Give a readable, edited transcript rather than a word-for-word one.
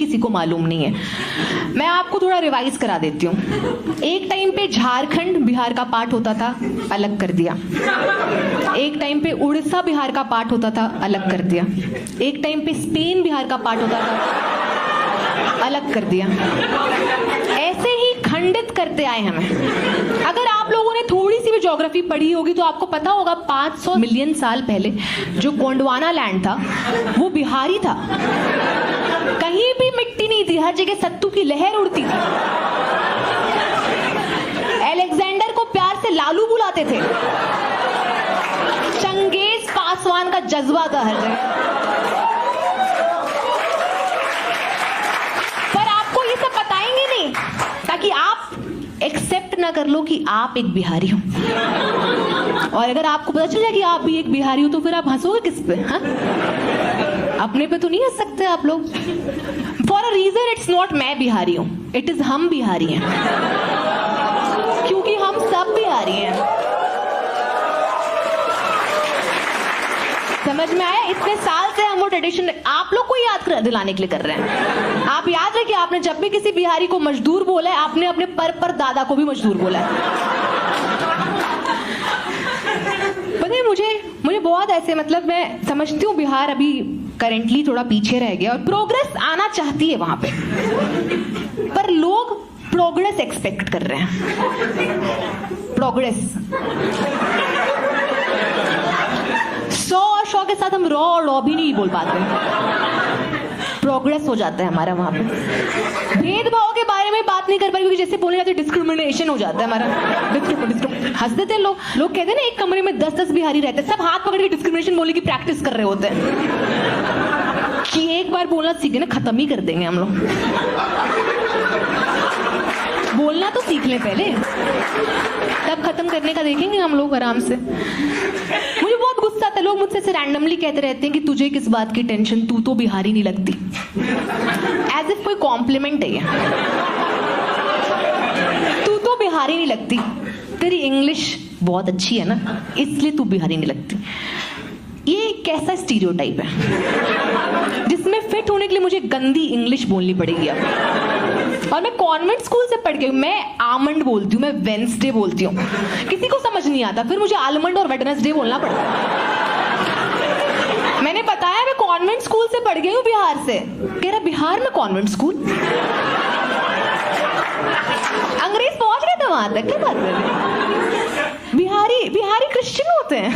किसी को मालूम नहीं है। मैं आपको थोड़ा रिवाइज करा देती हूँ। एक टाइम पे झारखंड बिहार का पार्ट होता था, अलग कर दिया। एक टाइम पे उड़ीसा बिहार का पार्ट होता था, अलग कर दिया। एक टाइम पे स्पेन बिहार का पार्ट होता था, अलग कर दिया। ऐसे ही खंडित करते आए हमें। अगर आप लोगों ने थोड़ी सी भी ज्योग्राफी पढ़ी होगी तो आपको पता होगा 500 मिलियन साल पहले जो गोंडवाना लैंड था वो बिहारी था। कहीं भी मिट्टी नहीं थी, हर जगह सत्तू की लहर उड़ती थी। अलेक्जेंडर को प्यार से लालू बुलाते थे। चंगेज पासवान का जज्बा था हर जगह। पर आपको ये सब बताएंगे नहीं ताकि आप एक्सेप्ट ना कर लो कि आप एक बिहारी हो। और अगर आपको पता चल जाए कि आप भी एक बिहारी हो तो फिर आप हंसोगे किस पे? हाँ, अपने पे तो नहीं हंस सकते आप लोग। For a reason it's not मैं बिहारी हूं, इट इज हम बिहारी हैं, क्योंकि हम सब बिहारी हैं। समझ में आया? इतने साल से हम वो ट्रेडिशन आप लोग को याद दिलाने के लिए कर रहे हैं। आप याद रखिए, आपने जब भी किसी बिहारी को मजदूर बोला है, आपने अपने पर दादा को भी मजदूर बोला है। पता है मुझे बहुत ऐसे, मतलब मैं समझती हूँ बिहार अभी करेंटली थोड़ा पीछे रह गया और प्रोग्रेस आना चाहती है वहां पे, पर लोग प्रोग्रेस एक्सपेक्ट कर रहे हैं। प्रोग्रेस 100 और 100 के साथ हम रॉ और रॉ भी नहीं बोल पाते। प्रोग्रेस हो जाता है हमारा वहां पे। भेदभाव के बारे में बात नहीं कर पाए क्योंकि जैसे बोले जाते डिस्क्रिमिनेशन हो जाता है हमारा। हंस देते लोग कहते हैं ना एक कमरे में 10-10 बिहारी रहते हैं, सब हाथ पकड़ के डिस्क्रिमिनेशन बोलने की प्रैक्टिस कर रहे होते हैं कि एक बार बोलना सीखे ना, खत्म ही कर देंगे हम लोग। बोलना तो सीख ले पहले, तब खत्म करने का देखेंगे हम लोग आराम से। मुझे बहुत गुस्सा आता है, लोग मुझसे ऐसे रैंडमली कहते रहते हैं कि तुझे किस बात की टेंशन, तू तो बिहारी नहीं लगती। एज इफ कोई कॉम्प्लीमेंट है ये। तू तो बिहारी नहीं लगती, तेरी इंग्लिश बहुत अच्छी है ना, इसलिए तू बिहारी नहीं लगती। ये कैसा स्टीरियोटाइप है जिसमें फिट होने के लिए मुझे गंदी इंग्लिश बोलनी पड़ेगी अब। और मैं कॉन्वेंट स्कूल से पढ़ गई, मैं आमंड बोलती हूँ, मैं वेंसडे बोलती हूँ, किसी को समझ नहीं आता, फिर मुझे आलमंड और वेडनेसडे बोलना पड़ता। मैंने बताया मैं कॉन्वेंट स्कूल से पढ़ गई हूँ बिहार से। कह रहा बिहार में कॉन्वेंट स्कूल? अंग्रेज पहुंच गए थे वहां तक, क्या बात कर रहे? बिहारी क्रिश्चियन होते हैं।